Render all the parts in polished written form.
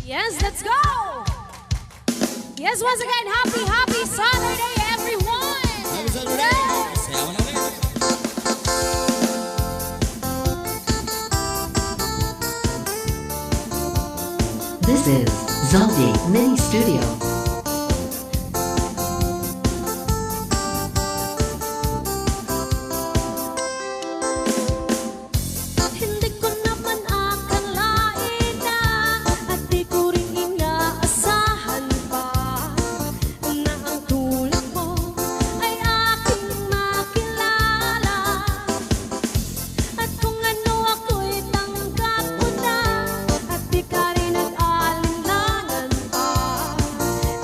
Yes, let's go! Yes, once again, happy Saturday, everyone! Happy Saturday! Sayawan na ulit. This is Zaldi Mini Studio. Hindi ko naman akalain na at di ko rin inaasahan pa na ang tulad mo ay aking makilala. At kung ano ako'y tanggap mo na at di ka rin nag-alinlangan pa.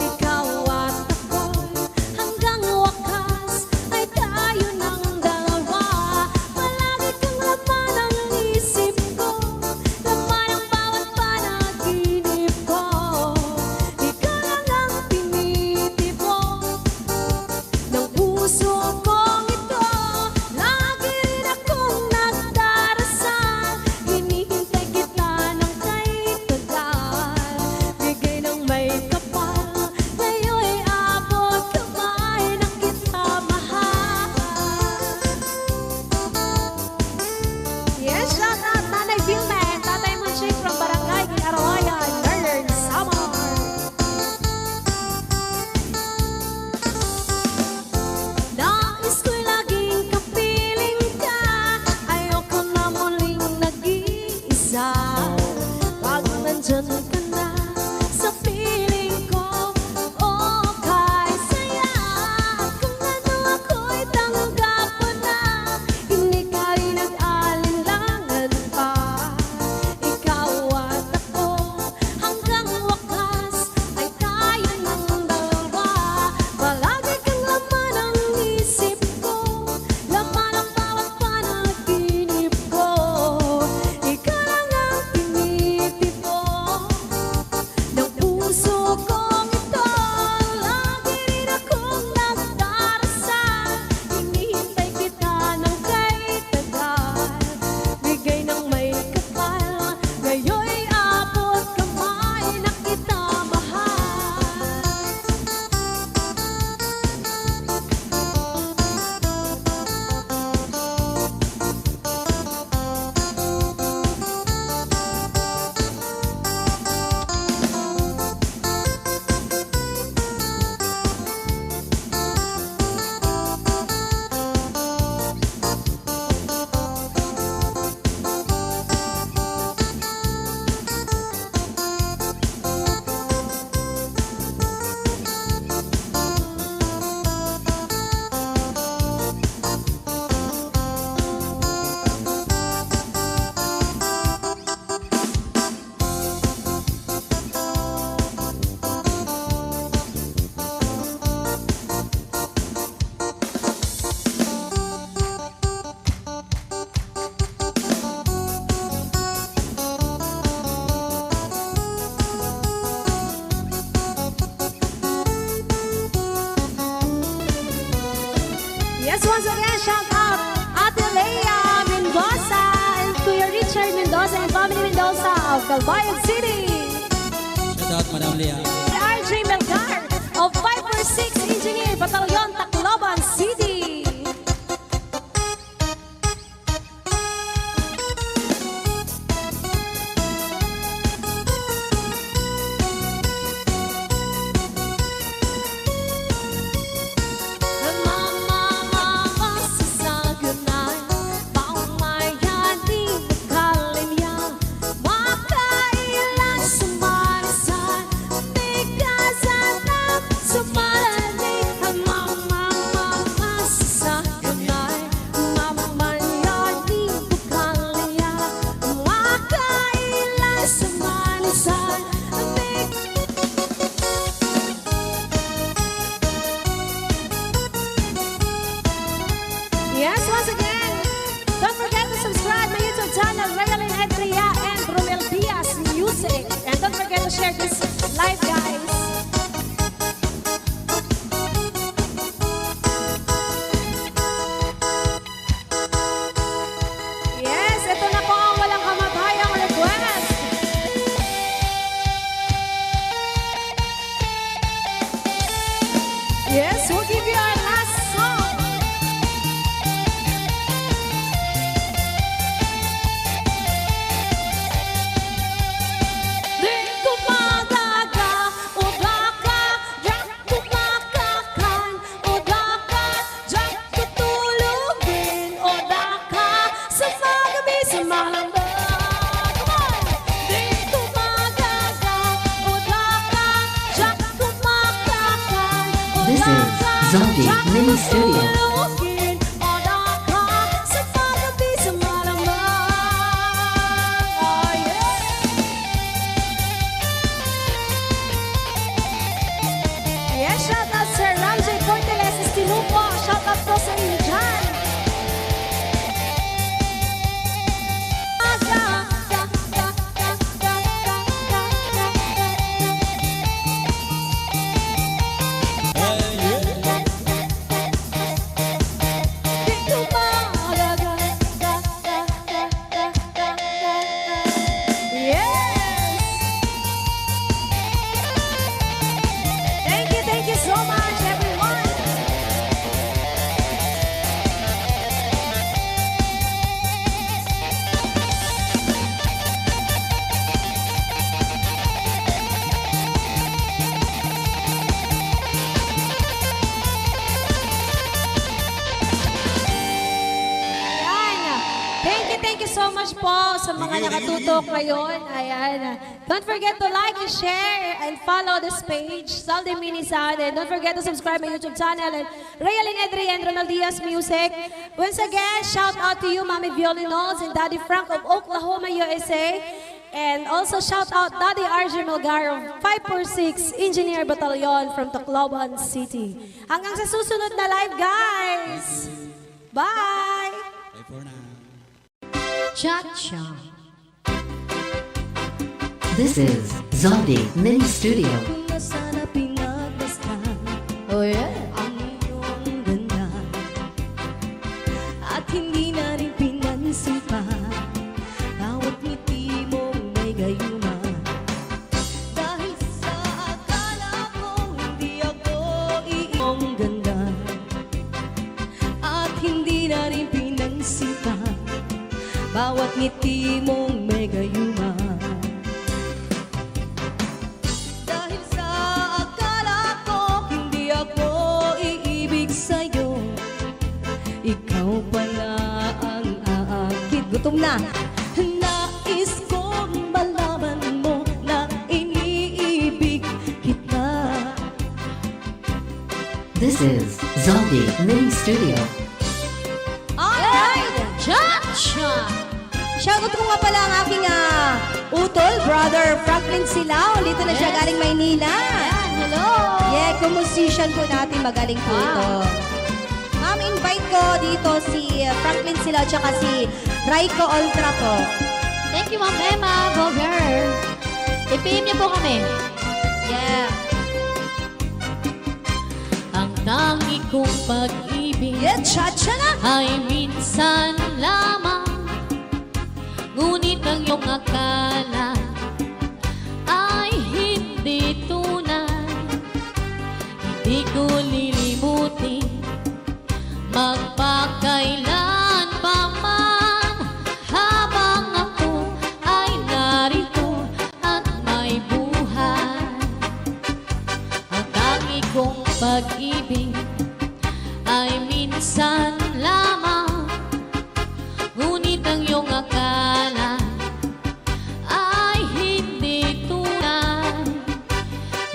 Ikaw at ako'y hanggang wakas ay tayo ng dalawa. Palagi kang laman ang isip ko, laman ang bawat panaginip ko. Ikaw lang ang tinitibok ng puso kong ito. Lagi rin akong nagdarasal, hinihintay kita ng kay tagal. Bigay ng may kapal, ngayon'y abot kamay na kita mahal. Yes, shout out Nanay Vilma and Tatay Manchik from Barangay Arawayan, Northern Samar. Nais ko'y laging kapiling ka, ayoko na muling nag-iisa. Pag nandyan ka na sa piling ko, okay saya. Kung ano ako'y tanggap mo na, hindi ka rin nag-alinlangan pa. Ikaw at ako, hanggang wakas ay tayo ng dalawa. Palagi kang laman ang isip ko, laman ang bawat panaginip ko. Ikaw lang ang tinitibok ng puso kong ito. Lagi rin akong nagdarasal, hinihintay kita ng kay tagal. Bigay ng may kapal, ngayon'y abot kamay na kita mahal. Yes, once again, shout out Ate Leia Mendoza and Kuya Richard Mendoza and family Mendoza of Calbayan City. Shout out, Madam Leah. RJ Melgar of 546 Engineer Batalyon, Tacloban City. Mama, sasaganay, paumayaning magkalinya, makailan sumalisan, bigasan at sumalanig. Mama, sasaganay, mamayaning magkalinya, makailan sumalisan, Yes, once again, don't forget to subscribe my YouTube channel, Marilyn Edria and Romel Diaz Music. And don't forget to share this live, guys. Yes, ito na po ang walang kamatayang request. Zombie Mini Studio. Yes, shout out Sir Ramsey Corteles Estilupo. Shout out po sa inyo dyan. Thank you so much, everyone. Ayan. Thank you so much po sa mga nakatutok ngayon. Ayan. Don't forget to like, share, and follow this page, Zaldi Mini Sound. And don't forget to subscribe my YouTube channel and Realin Edri and Ronald Diaz Music. Once again, shout out to you, Mami Violinos and Daddy Frank of Oklahoma, USA. And also shout out Daddy RJ Melgar of 546 Engineer Battalion from Tacloban City. Hanggang sa susunod na live, guys! Bye! Bye for now. Cha-cha. This is Zombie Mini Studio. Kung nasana pinagmasdan, oh yeah, ang iyong ganda. At hindi na rin pinansin pa, bawat ngiti mong may gayuma. Dahil sa akala ko, hindi ako iyong ganda. At hindi na rin pinansin pa, bawat ngiti mong may gayuma. Dahil sa akala ko, hindi ako iibig sa'yo, ikaw pala ang aakit. Gutom na! Nais kong malaman mo na iniibig kita. This is Zombie Mini Studio. Alright! Cha-cha! Shoutout ko nga pala ang aking utol, brother Franklin Silao. Dito na siya galing Maynila. Hello! Yeah, kumusician po natin magaling po ito. Ma'am, invite ko dito si Franklin Silao tsaka si Raiko Ultra po. Thank you, Ma'am Emma. Go girl. I-PM niyo po kami. Yeah. Ang tangi kong pag-ibig Yeah, cha-cha na! ay minsan lamang. Ngunit ang iyong akala ay hindi tunay. Hindi ko lilimutin magpakailan pa man, habang ako ay narito at may buhay. Ang tangi kong pag-ibig ay minsan lamang. Ngunit ang iyong akala ay hindi tunay.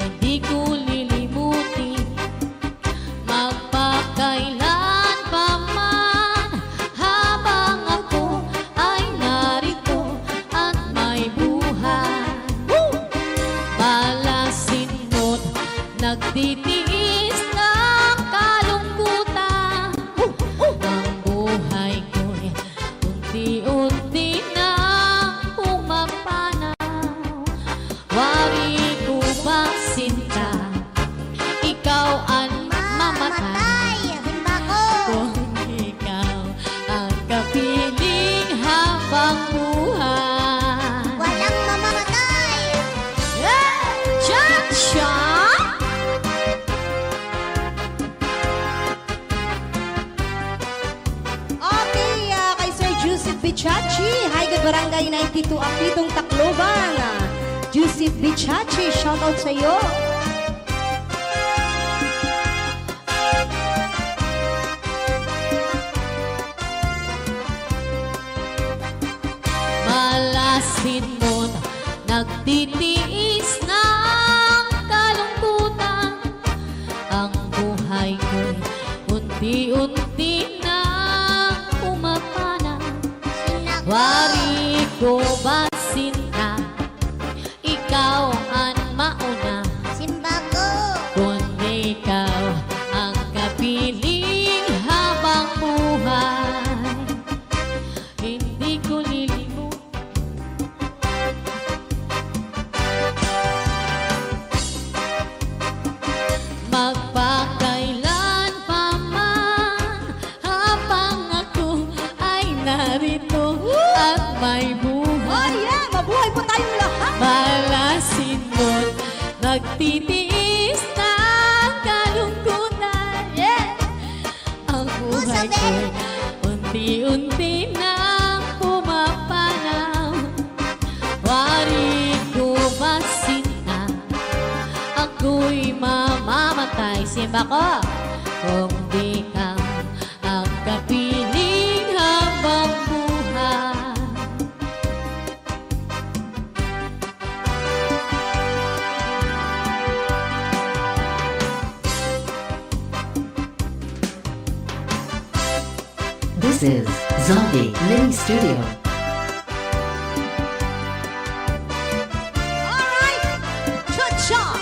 Hindi ko lilimutin magpakailan pa man, habang ako ay narito at may buhay. Palasin mo't nagtitiis ng kalungkutan. Ang buhay ko'y unti-unti na pumapanaw. Wari ko bang sinta, ikaw ang mamatay. Kung ikaw ang kapiling habang buhay. Walang mamamatay! Cha-cha! Okay, kay Sir Joseph Bichachi. Hi, good barangay 92 ang pitong Tacloban. Joseph Bichachi, shout out sa iyo. Malasin mo't nagtitiis ng kalungkutan. Ang buhay ko'y pa ko. Kung di ka ang kapiling habang buhay. This is Zombie Mini Studio. Alright! Cha-cha!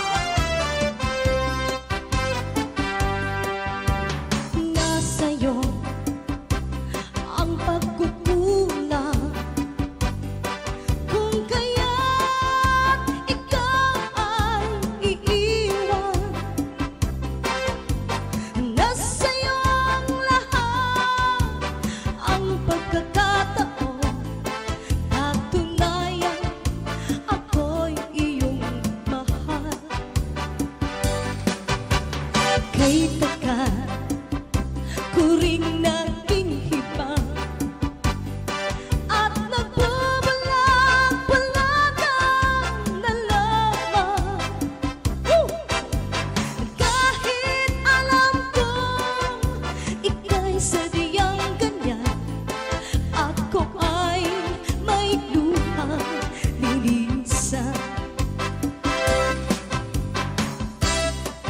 Nasa'yo ang pagkukulang. Kung kaya't ikaw ay iiwan. Nasa'yo ang lahat, ang pagkakataon. Patunayan ako'y iyong mahal. Kay takat ko ring naging hibang at nagbabalag-balagan na lamang. Kahit alam kong ika'y sadyang ganyan, ako ay may luhang lilisan.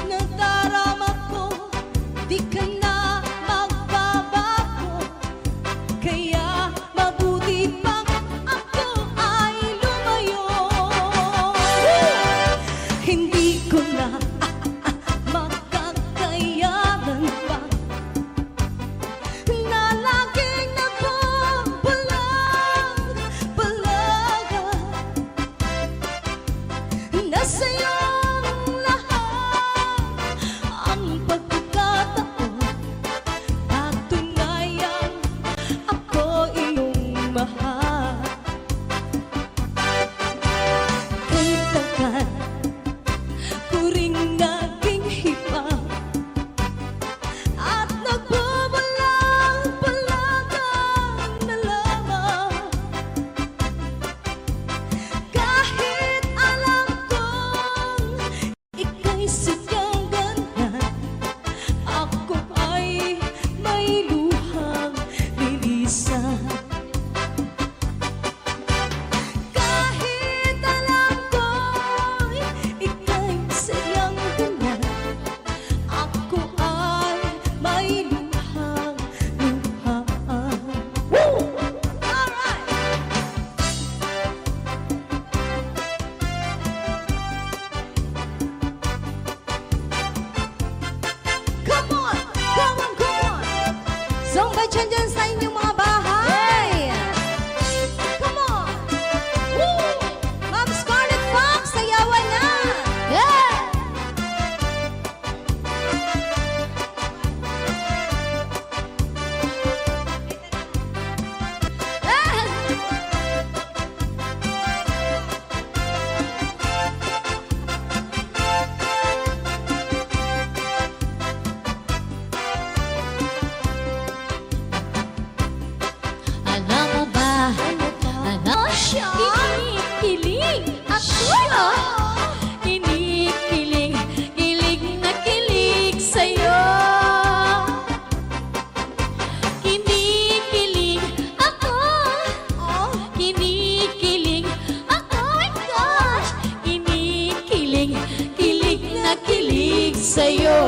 Nadarama ko, di ka na magbabago. Kaya mabuti pang ako ay lumayo. Hindi ko na makakayanan pa na laging nagbabalag-balagan. Nasa'yo ang lahat, ang pagkakataon. Patunayan ako iyong mahal. Kay takat ko ring naging hibang at nagbabalag-balagan na lamang. Kahit alam kong ika'y sadyang ganyan, ako ay may luhang lilisan. Kahit alam kong ika'y sadyang ganyan, ako ay may luhang. Alright! Come on! Come on! Come on! Zumba dyan dyan sa inyong mga bahay! Come on! Woo! Ma'am Scarlett Fox, sayawan na! Yeah! Alam mo ba? Alam mo siya? Kinikilig ako. Kinikilig, kilig na kilig sa'yo. Kinikilig ako. Kinikilig ako. Gosh! Kinikilig, kilig na kilig sa'yo.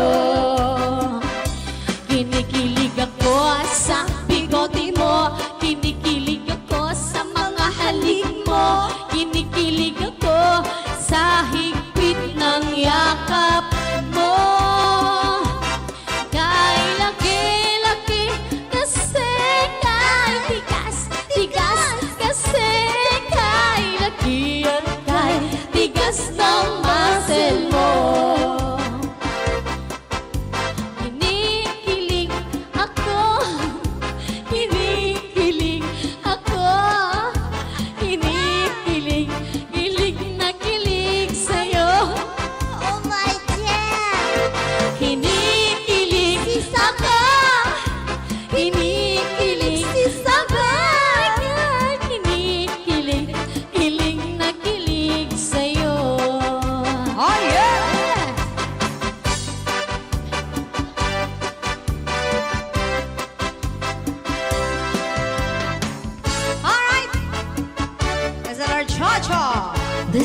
Kinikilig ako sa bigote mo. Kinikilig ako sa mga halik mo. Kinikilig ako sa higpit ng yakap mo. Kay laki-laki kasi kay tigas kasi kay laki at kay tigas ng muscle mo.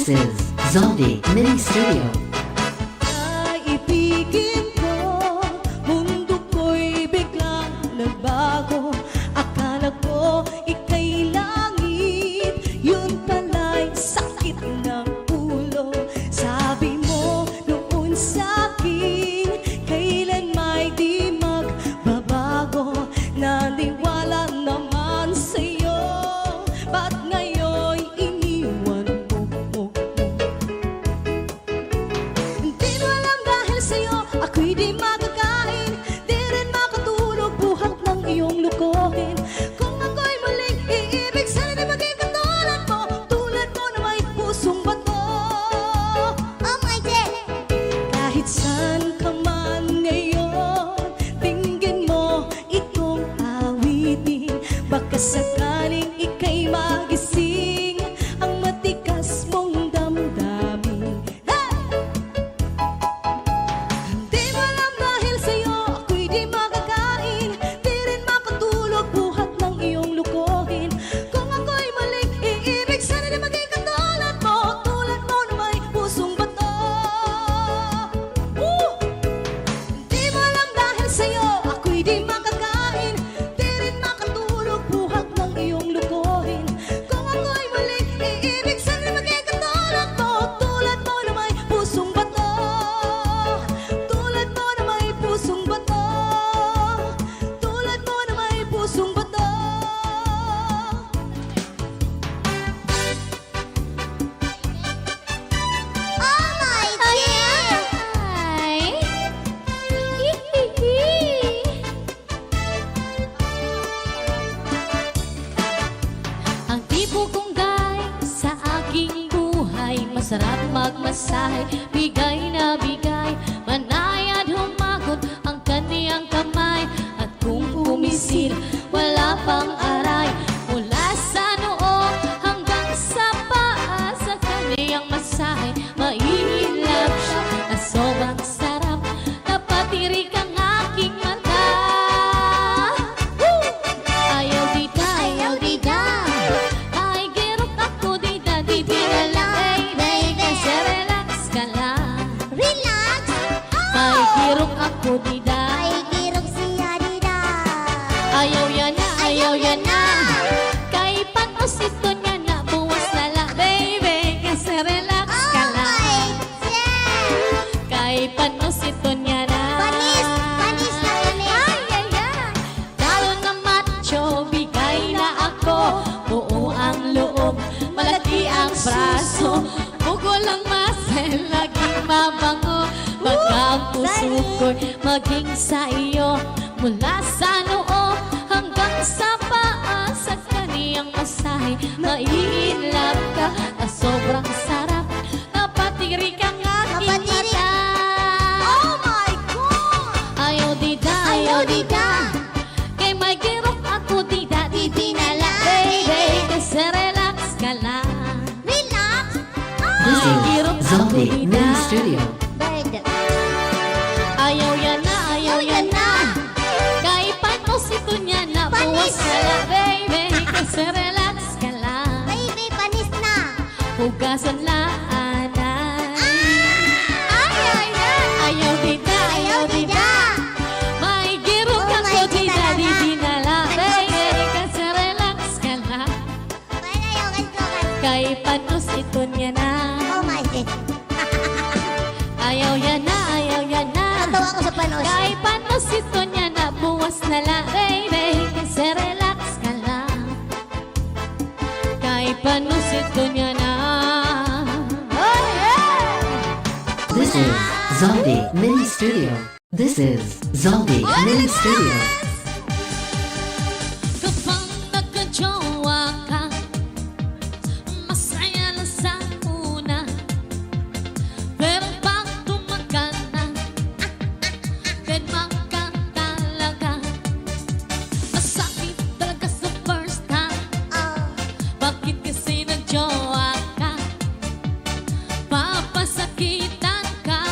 This is Zaldi Mini Studio. Ibigin ko, mundo ko'y biglang nagbago. Akala ko ika'y langit, yun pala'y sakit ng ulo. Sabi mo noon sa'kin, kailan may di magbabago. Naniwala naman sa'yo, ba't ngayon iniwan mo? Di mo alam dahil sa'yo ako'y di makakain, di rin makatulog buhat ng iyong lukohin. Kung ako'y muling iibig, sana di maging katulad mo, tulad mo na may pusong bato. Oh my God! Kahit saan ka man ngayon, tingin mo itong awitin. Baka sakaling ika'y magising ang matikas mong damdamin. Hey! Di mo alam dahil sa'yo ako'y di makakain, di rin makatulog buhat ng iyong lukohin. Kung ako'y muling iibig, sana di maging katulad mo, tulad mo na may pusong bato. Di mo alam dahil sa'yo ako'y di makakain, di rin makatulog buhat ng iyong lukohin. Kung ako'y muling iibig, sana di maging katulad mo, tulad mo na may pusong bato. Tulad mo na may pusong bato. Tulad mo na may pusong bato. Oh my God! Ay! Ang tipo kong guy sa aking buhay, masarap magmasahe, bigay na bigay, manayad humagot ang kaniyang kamay. At kung pumisil, wala pang aray, mula sa noo hanggang sa paa, sa kaniyang masahe, maihilap siya na sobrang sarap, napatirik ang aking mata. Ayaw dida, ayaw dida, ay girok ako dida, didi na lang, baby, kasi relax ka lang. Relax! Ay girok ako dida, Ay, girok siya dida. ayaw yan na, ayaw yan na, kay panosito niya na, buwas na lang, baby, kasi relax ka lang. Kay panosito niya na, Panis na panis. ay, ay, ay. Lalo na macho, bigay na ako, buo ang loob, malaki ang braso, bugol ang muscle, laging mabango, baka ang puso ko'y maging sa iyo, mula sa noo hanggang sa paa, sa kaniyang masahe, maiinlove ka, na sobrang sarap, napatirik ang aking Napatirik. mata. Oh my God! Ayaw dida, ayaw dida, kay may girok ako dida, didi na lang, baby, kasi relax ka lang. Relax! This is Zaldi Mini Studio. Bird. Ayaw yan na, ayaw yan na, kay panosito niya na, buwas ka lang, baby, kasi relax ka lang. Baby, panis na. Hugasan lang, anay. Ay, ay, ay, ayaw dida, ayaw dida, may girok Oh, ako my dida, God, didi na lang, baby, kasi relax ka lang. Wala yung kantokan. Kay panos ito niya na, Oh my God. ayaw yan na, ayaw yan na, Natawa ko sa panos. kay panos ito niya na, buwas na lang, baby, kasi relax ka lang. Kay panos ito niya na. Oh, yeah! This is Zaldi Mini Studio. This is Zaldi Mini Studio. Kapag nagka-jowa ka, masaya lang sa una, pero pag tumagal na, deadma ka talaga. Masakit talaga sa first time. Bakit kasi nag-jowa ka? Papasakitan ka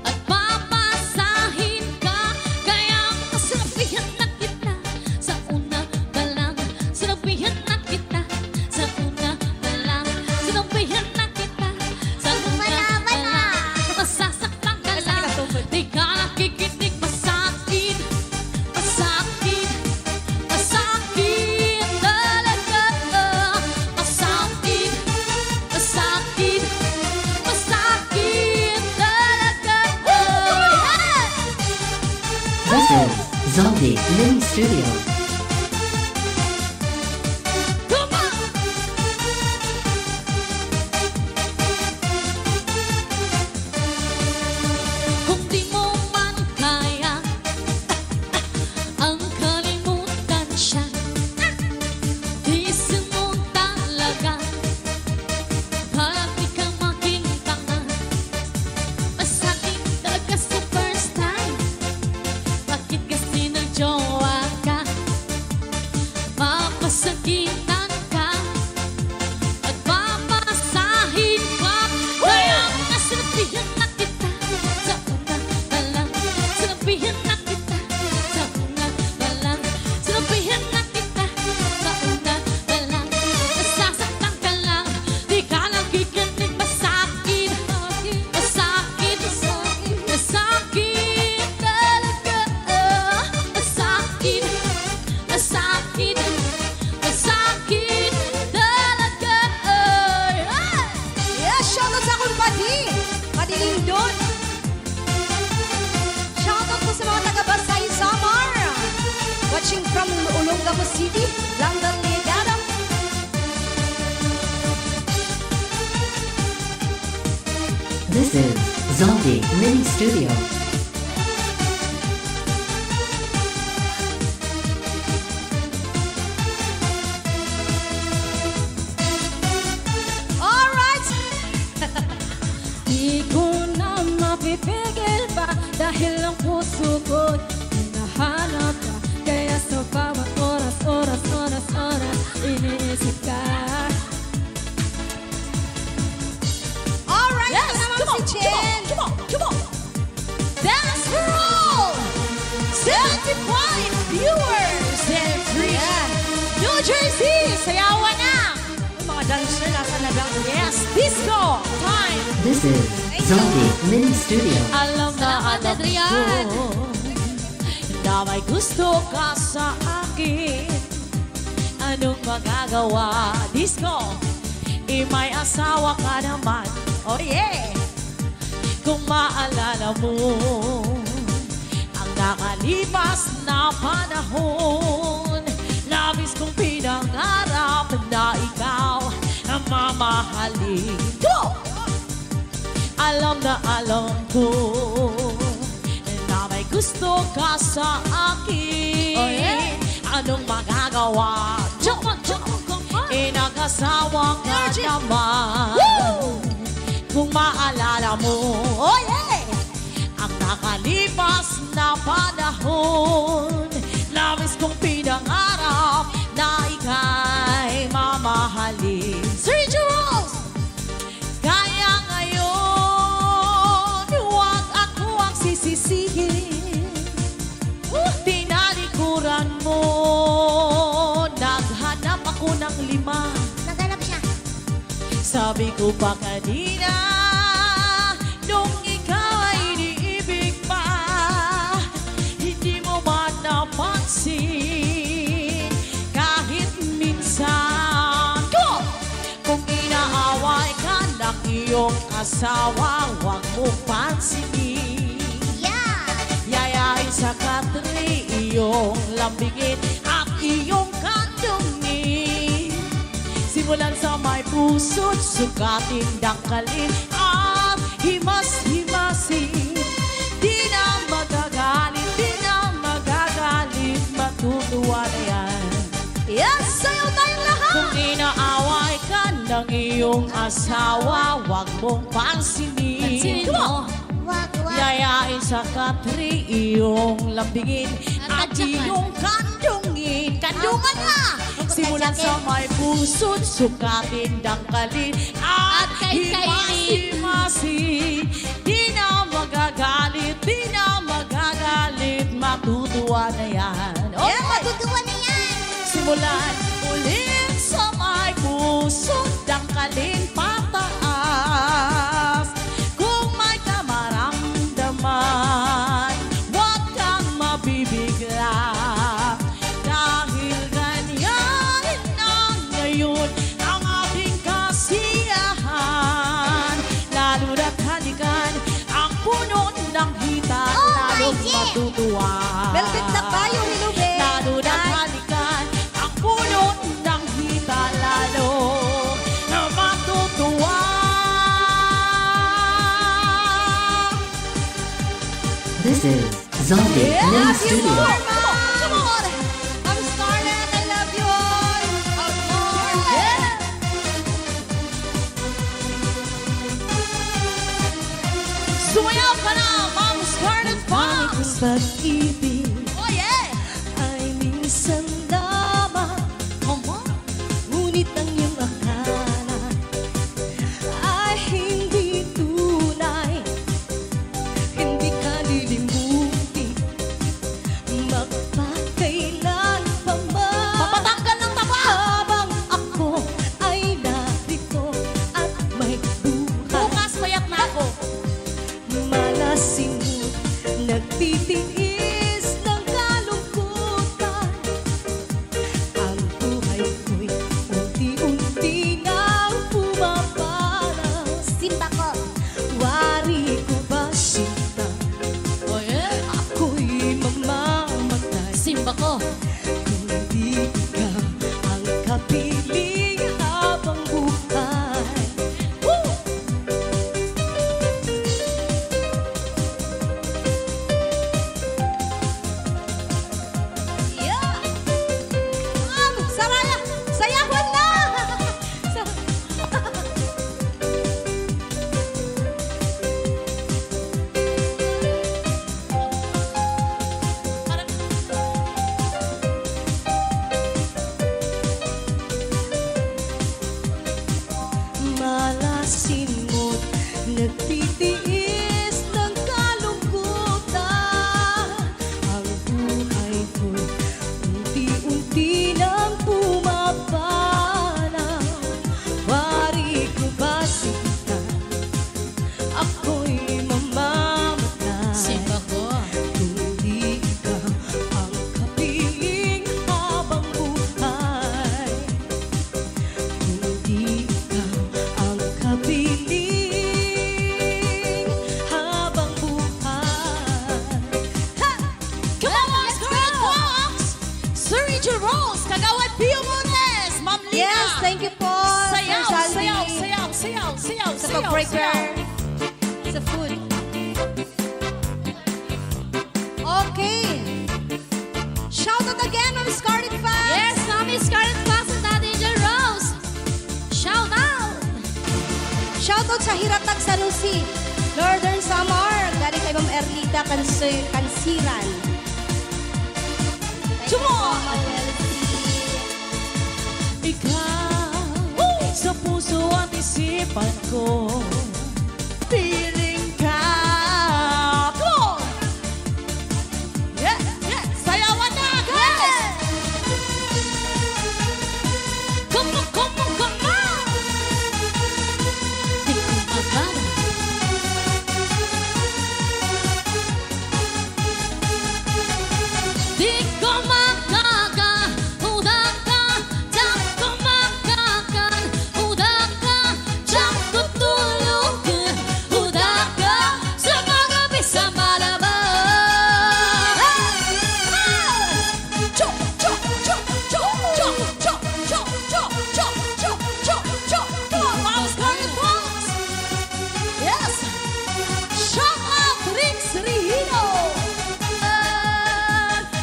at papasahin ka, kaya sinabihan na kita sa una pa lang. Sinabihan na kita sa una pa lang. Sinabihan na Zaldi Mini Studio. Come on! Kung di mo man kaya ang kalimutan siya, tiisin mo talaga para di ka maging tanga. Masakit talaga sa first time. Bakit kasi nagjowa ka? Mapasakitan ka at papasahin pa. Kaya nga sinabihan na kita sa una pa lang. Sinabihan na kita sa una pa lang. Sinabihan na kita sa una pa lang. Nasasaktan ka lang, di ka lang kikinig. Masakit, masakit, masakit talaga. Masakit, masakit, masakit talaga. Yes, shoutout sa akong padi. Padi Lindon. Shoutout po sa mga taga-Basay Samar. Watching from Olongapo City, London, Legada. This is Zaldi Mini Studio. Alright! Di ko na mapipigil pa dahil ang puso ko hinahanap ka. Kaya sa bawat oras, oras, oras, oras, iniisip ka. Alright! Yes, Ito naman come on, si Chen. come on, come on. Dance for all! 75 viewers and free. New Jersey, sayawan na! Yung mga dancer nasa na ba? Yes, disco time! This is Zaldi Mini Studio. Alam na Salamat, alam Adrian. ko na may gusto ka sa akin. Anong magagawa? Disco, may asawa ka naman. Oh yeah! Kung maalala mo ang nakalipas na panahon, labis kong pinangarap na ikaw ang mamahalin ko. Alam na alam ko na may gusto ka sa akin. Oh, yeah. Anong magagawa? Jump on, nag-asawa ka Energy. naman. Kung maalala mo, oh yeah, ang nakalipas na panahon, labis kong pinangarap na ika'y mamahalin. Sir Jules! Kaya ngayon, huwag ako ang sisisihin. Tinalikuran mo, naghanap ako ng 5. Naganap siya. Sabi ko pa kanina, nung ikaw ay iniibig pa, hindi mo man napansin kahit minsan. Go! Kung inaaway ka ng iyong asawa, huwag mo pansinin. Yayain sa katri, iyong lambingin at iyong kandungin. Simulan sa may puso't sukatin, dangkalin at himas-himasin. Di na magagalit, matutuwa na yan. Yes, sayo tayong lahat. Kung inaaway ka ng iyong asawa, huwag mong pansinin. Pansinin mo. Yayain sa katri, iyong lambingin at iyong kandungin. Kandungan na! Simulan sa may puso't sukatin, dangkalin at kain-kainin. himas-himasin. Di na magagalit, matutuwa na yan. Okay. matutuwa na yan. Simulan ulit sa may puso't dangkalin pataas. Kung may kamaramdaman, huwag kang mabibigla. Dahil ganyan na ngayon ang ating kasiyahan. Lalo na't halikan ang puno ng hita, lalong matutuwa. Velvet na ba yung This is Zombie Mini Studio. Come on! I'm Scarlett, I love you all! Sumayaw ka na, Ma'am Scarlett Fox! Pag-ibig Oh yeah! ay minsan lamang, ngunit ang iyong akala ay hindi tunay. Hindi ka lilimutin, magpakailan pa man. Papatanggal ng taba! Habang ako ay narito at may buhay. Bukas mayak na ako. Malasin mo, nagtitiis ng kalungkutan. Ang buhay ko'y unti-unti nang pumaparang. Simba ko, wari ko ba sinta? Oh yeah! Ako'y mamamatay Simba ko. kung di ikaw ang kapiling habang buhay. Woo! Yeah! Saraya! Sayawan na! Malasin mo't nagtitiis ng kalungkutan. Ang buhay ko'y unti-unti nang pumapalang. Wari ko ba sinta? Ako'y mamamatay. Simba ko. Kung di ikaw ang kapiling habang buhay. Kung di ikaw ang kapiling habang buhay. Ha! Come on, Scarlett Fox! Sir Richard Rose, Kagawad Pio Mones, Ma'am Lina! Yes, thank you po. Sayaw, Sir Salvi. sayaw, sayaw, sayaw, sayaw, Sa sayaw, pag-breaker. sayaw. Sa food. Okay. Shout out again, Ma'am Scarlett Fox. Yes, Mami Scarlett Fox at Ate Angel Rose. Shout out! Shout out sa Hiratag sa Lucy. Northern Samar. Galing kay Ma'am Erlita Kansiran. Come on! Ikaw sa puso at isipan ko, piling ka. Come on! Yeah, yeah! Sayawan na, guys! Come on, come on, come on! Di ko makala. Di ko makaka, udak ka, tiyak ko makakan, udak ka, tiyak ko tulog, udak ka, sa mga gabi sa malaman. Chop, chop, chop, chop, chop, chop, chop, chop, chop, chop, chop, chop. Come on, Ma'am Scarlett Fox! Yes! Shout out Rick Srihino!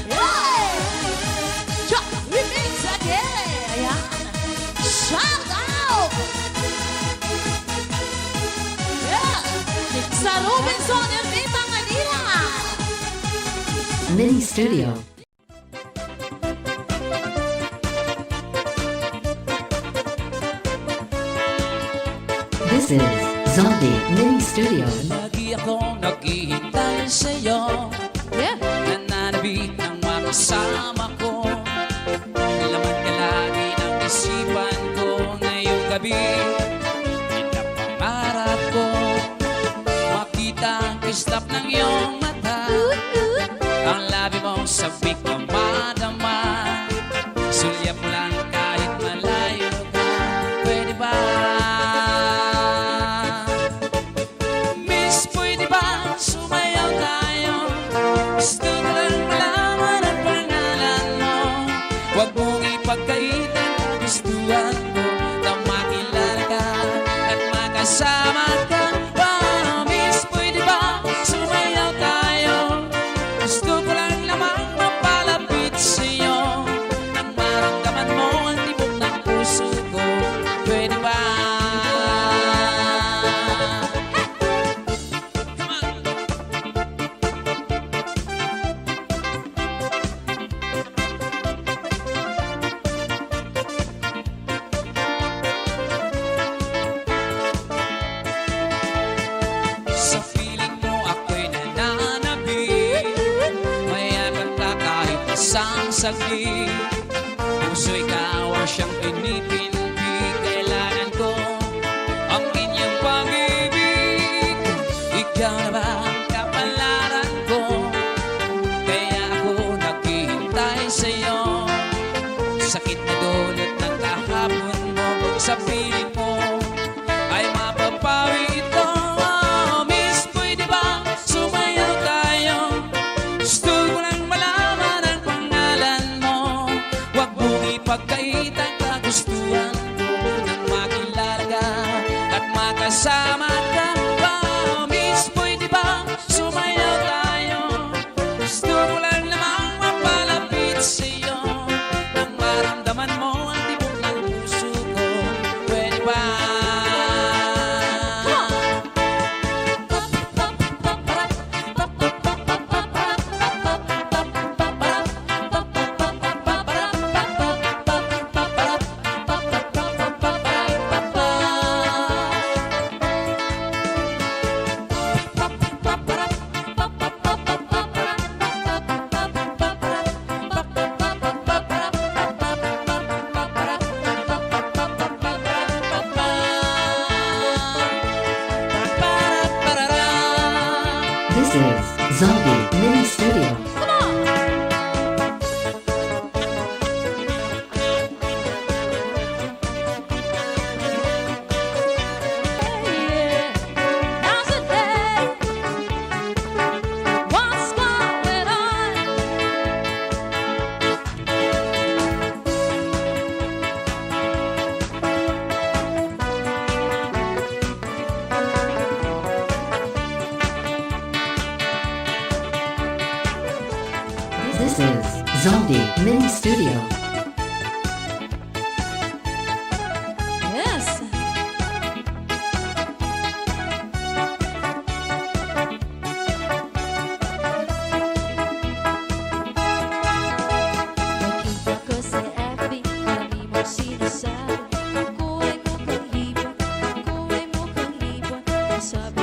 Hey! Chop, remix again! Ayan! Shout out! Yeah! Sa Robinson Ermita Manila! Mini Studio. This is Zombie Mini Studio. Lagi akong naghihintay sa'yo. Yeah. Nananabik ng makasama ko. Laman ka lagi ng isipan ko ngayong gabi. Pinapangarap ko makita ang kislap ng iyong mata. Ang labi mo sabik na madama. Sulyap mo lang kahit malayo ka. Pwede ba? Miss, pwede ba sumayaw tayo? Gusto ko lang malaman ang pangalan mo. Huwag mong ipagkaitan ang gustuhan ko na makilala ka at makasama ka. Miss, pwede ba sumayaw tayo? saglit. Puso ikaw ang siyang pinipinpi. Kailangan ko ang inyong pag-ibig. Ikaw na ba ang kapalaran ko? Kaya ako naghihintay sa'yo. Sakit na dulot ng kahapon mo, sa piling mo ay mapapawi ito. Miss, pwede ba sumayaw tayo? Gusto ko lang malaman ang pangalan mo. Huwag mong ipagkait ang kagustuhan ko nang makilala ka at makasama ka. Miss, pwede ba sumayaw tayo? Gusto ko lang namang mapalapit sa'yo nang maramdaman mo ang tibok ng puso ko. Pwede ba? This is Zombie Mini Studio. How's it there? What's going on? This is Zombie Mini Studio. Yes. Nakita ko sa FB, marami mong sinasabi. Ako ay mukhang ibon, ako ay mukhang ibon. Sabi